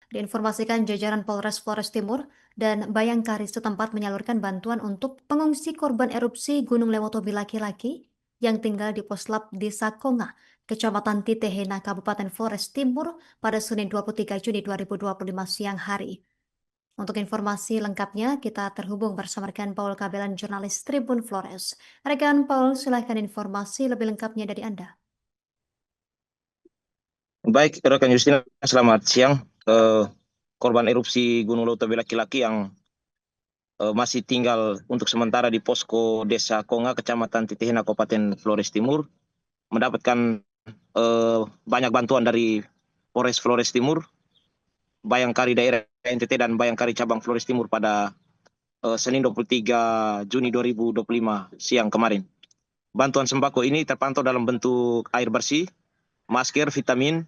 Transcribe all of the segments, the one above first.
Diinformasikan jajaran Polres Flores Timur dan Bayangkari setempat menyalurkan bantuan untuk pengungsi korban erupsi Gunung Lewotobi laki-laki yang tinggal di Poslap Desa Konga, Kecamatan Titehena, Kabupaten Flores Timur pada Senin 23 Juni 2025 siang hari. Untuk informasi lengkapnya, kita terhubung bersama rekan Paul Kabelan, jurnalis Tribun Flores. Rekan Paul, silahkan informasi lebih lengkapnya dari Anda. Baik, rekan Justina, selamat siang. Korban erupsi Gunung Leutobi laki-laki yang masih tinggal untuk sementara di posko Desa Konga, Kecamatan Titihena, Kabupaten Flores Timur, mendapatkan banyak bantuan dari Polres Flores Timur, Bayangkari Daerah NTT, dan Bayangkari Cabang Flores Timur pada Senin 23 Juni 2025 siang kemarin. Bantuan sembako ini terpantau dalam bentuk air bersih, masker, vitamin,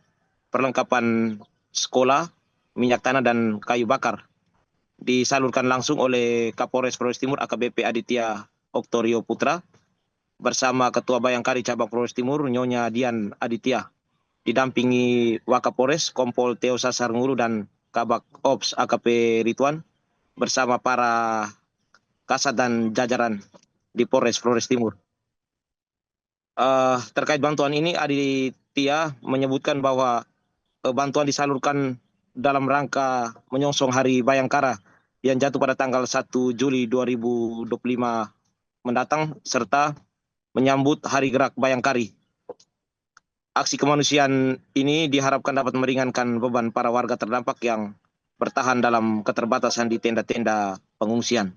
perlengkapan sekolah, minyak tanah, dan kayu bakar. Disalurkan langsung oleh Kapolres Flores Timur AKBP Aditya Oktorio Putra bersama Ketua Bayangkari Cabang Flores Timur Nyonya Dian Aditya, didampingi Wakapolres Kompol Teo Sasar Nguru dan Kabak Ops AKP Rituan bersama para kasat dan jajaran di Polres Flores Timur. Terkait bantuan ini, Aditya menyebutkan bahwa bantuan disalurkan dalam rangka menyongsong Hari Bayangkara yang jatuh pada tanggal 1 Juli 2025 mendatang, serta menyambut Hari Gerak Bayangkari. Aksi kemanusiaan ini diharapkan dapat meringankan beban para warga terdampak yang bertahan dalam keterbatasan di tenda-tenda pengungsian.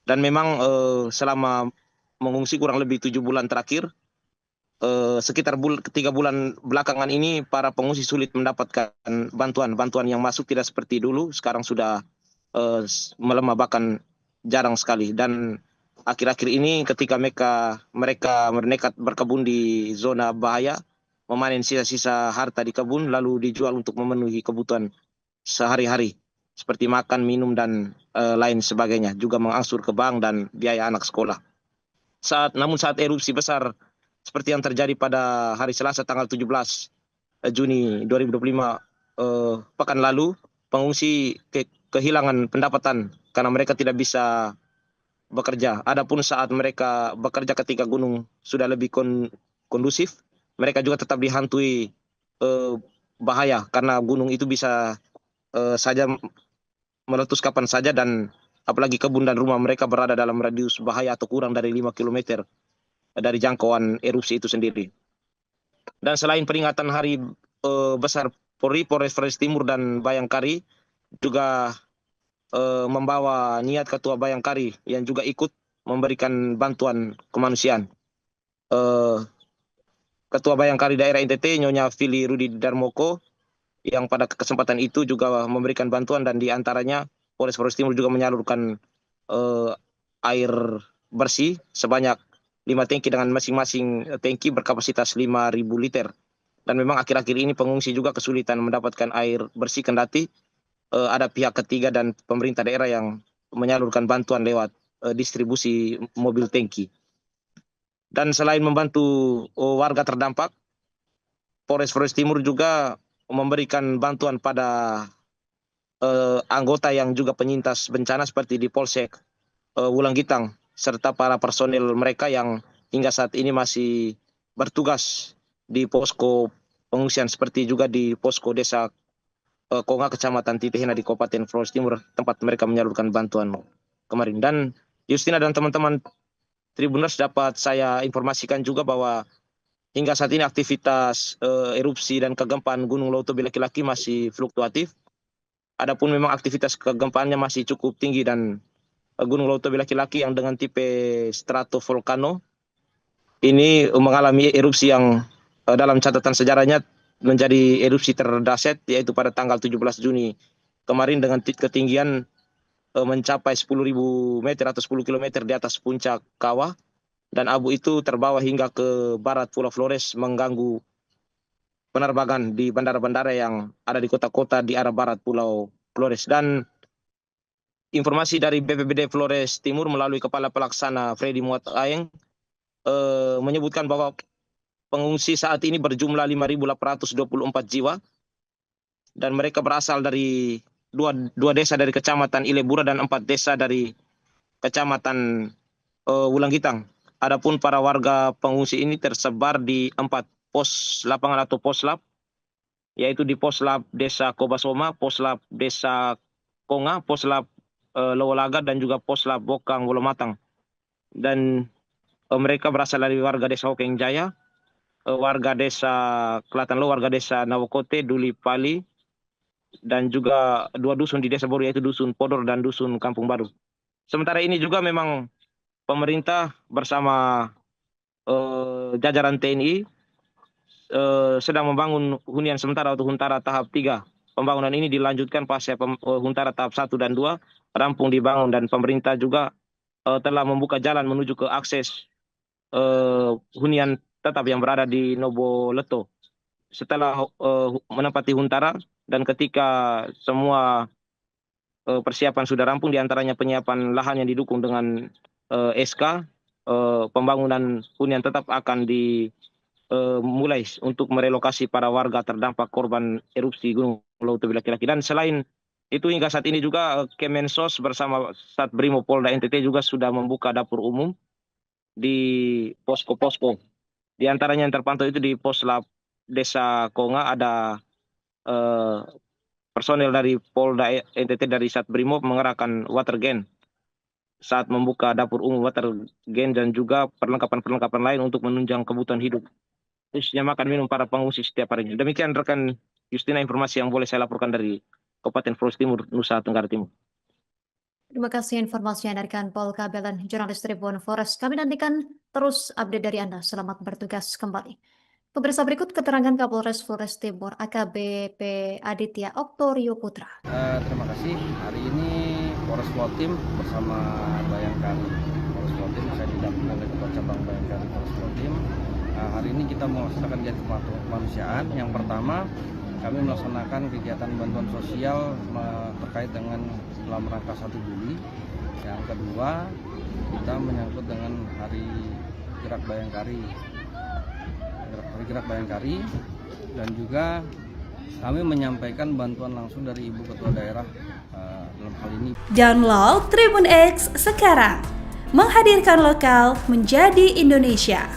Dan memang selama mengungsi kurang lebih 7 bulan terakhir, sekitar 3 bulan belakangan ini para pengungsi sulit mendapatkan bantuan yang masuk, tidak seperti dulu. Sekarang sudah melemah, bahkan jarang sekali. Dan akhir-akhir ini ketika mereka menekat berkebun di zona bahaya, memanen sisa-sisa harta di kebun lalu dijual untuk memenuhi kebutuhan sehari-hari seperti makan, minum, dan lain sebagainya, juga mengangsur ke bank dan biaya anak sekolah. Namun saat erupsi besar seperti yang terjadi pada hari Selasa tanggal 17 Juni 2025 pekan lalu, pengungsi kehilangan pendapatan karena mereka tidak bisa bekerja. Adapun saat mereka bekerja ketika gunung sudah lebih kondusif, mereka juga tetap dihantui bahaya karena gunung itu bisa saja meletus kapan saja, dan apalagi kebun dan rumah mereka berada dalam radius bahaya atau kurang dari 5 km dari jangkauan erupsi itu sendiri. Dan selain peringatan Hari Besar Polri, Polres Flores Timur dan Bayangkari juga membawa niat Ketua Bayangkari yang juga ikut memberikan bantuan kemanusiaan. Ketua Bayangkari Daerah NTT Nyonya Fili Rudi Darmoko yang pada kesempatan itu juga memberikan bantuan, dan diantaranya Polres Flores Timur juga menyalurkan air bersih sebanyak 5 tangki dengan masing-masing tangki berkapasitas 5.000 liter. Dan memang akhir-akhir ini pengungsi juga kesulitan mendapatkan air bersih, kendati ada pihak ketiga dan pemerintah daerah yang menyalurkan bantuan lewat distribusi mobil tangki. Dan selain membantu warga terdampak, Polres Flores Timur juga memberikan bantuan pada anggota yang juga penyintas bencana seperti di Polsek Wulanggitang, serta para personil mereka yang hingga saat ini masih bertugas di posko pengungsian, seperti juga di posko Desa Konga, Kecamatan Titihena di Kabupaten Flores Timur, tempat mereka menyalurkan bantuan kemarin. Dan Justina dan teman-teman Tribuners, dapat saya informasikan juga bahwa hingga saat ini aktivitas erupsi dan kegempaan Gunung Leutobi laki-laki masih fluktuatif. Adapun memang aktivitas kegempaannya masih cukup tinggi, dan Gunung Leutobi laki-laki yang dengan tipe stratovolcano ini mengalami erupsi yang dalam catatan sejarahnya menjadi erupsi terdahsyat, yaitu pada tanggal 17 Juni kemarin dengan ketinggian mencapai 10.000 meter atau 10 km di atas puncak kawah, dan abu itu terbawa hingga ke barat Pulau Flores, mengganggu penerbangan di bandara-bandara yang ada di kota-kota di arah barat Pulau Flores. Dan informasi dari BPBD Flores Timur melalui Kepala Pelaksana Freddy Muat Aeng menyebutkan bahwa pengungsi saat ini berjumlah 5.824 jiwa, dan mereka berasal dari dua desa dari Kecamatan Ilebura dan 4 desa dari Kecamatan Wulanggitang. Adapun para warga pengungsi ini tersebar di 4 pos lapangan atau poslap, yaitu di Poslap Desa Kobasoma, Poslap Desa Konga, Poslap Lowolaga, dan juga Poslap Bokang Wolomatang. Dan mereka berasal dari warga Desa Hokeng Jaya, warga Desa Kelatan Lo, warga Desa Nawokote, Duli Pali, dan juga 2 dusun di Desa Boru, yaitu Dusun Podor dan Dusun Kampung Baru. Sementara ini juga memang pemerintah bersama jajaran TNI sedang membangun hunian sementara atau Huntara tahap 3. Pembangunan ini dilanjutkan pasca Huntara tahap 1 dan 2 rampung dibangun, dan pemerintah juga telah membuka jalan menuju ke akses hunian tetap yang berada di Noboleto. Setelah menempati Huntara dan ketika semua persiapan sudah rampung, diantaranya penyiapan lahan yang didukung dengan SK, pembangunan hunian tetap akan mulai untuk merelokasi para warga terdampak korban erupsi Gunung Leutobi Laki-Laki. Dan selain itu hingga saat ini juga Kemensos bersama Satbrimo Polda NTT juga sudah membuka dapur umum di posko-posko. Di antaranya yang terpantau itu di Poslap Desa Konga ada personel dari Polda NTT dari Satbrimo mengerahkan water gun saat membuka dapur umum water gun dan juga perlengkapan-perlengkapan lain untuk menunjang kebutuhan hidup, khususnya makan minum para pengungsi setiap harinya. Demikian rekan Justina informasi yang boleh saya laporkan dari Kabupaten Flores Timur, Nusa Tenggara Timur. Terima kasih informasinya dari Kanpol Kabel dan jurnalis Tribun Forest. Kami nantikan terus update dari Anda. Selamat bertugas kembali. Pemirsa, berikut keterangan Kapolres Flores Timur AKBP Aditya Oktorio Putra. Terima kasih. Hari ini Polres Flotim bersama Bayangkari Polres Flotim, saya didampingi oleh Ketua Cabang Bayangkari Polres Flotim. Hari ini kita melaksanakan kegiatan kemanusiaan. Yang pertama, kami melaksanakan kegiatan bantuan sosial terkait dengan dalam rangka 1 Juli. Yang kedua, kita menyangkut dengan Hari Gerak Bayangkari, dan juga kami menyampaikan bantuan langsung dari Ibu Ketua Daerah dalam hal ini. Download Tribun X sekarang, menghadirkan lokal menjadi Indonesia.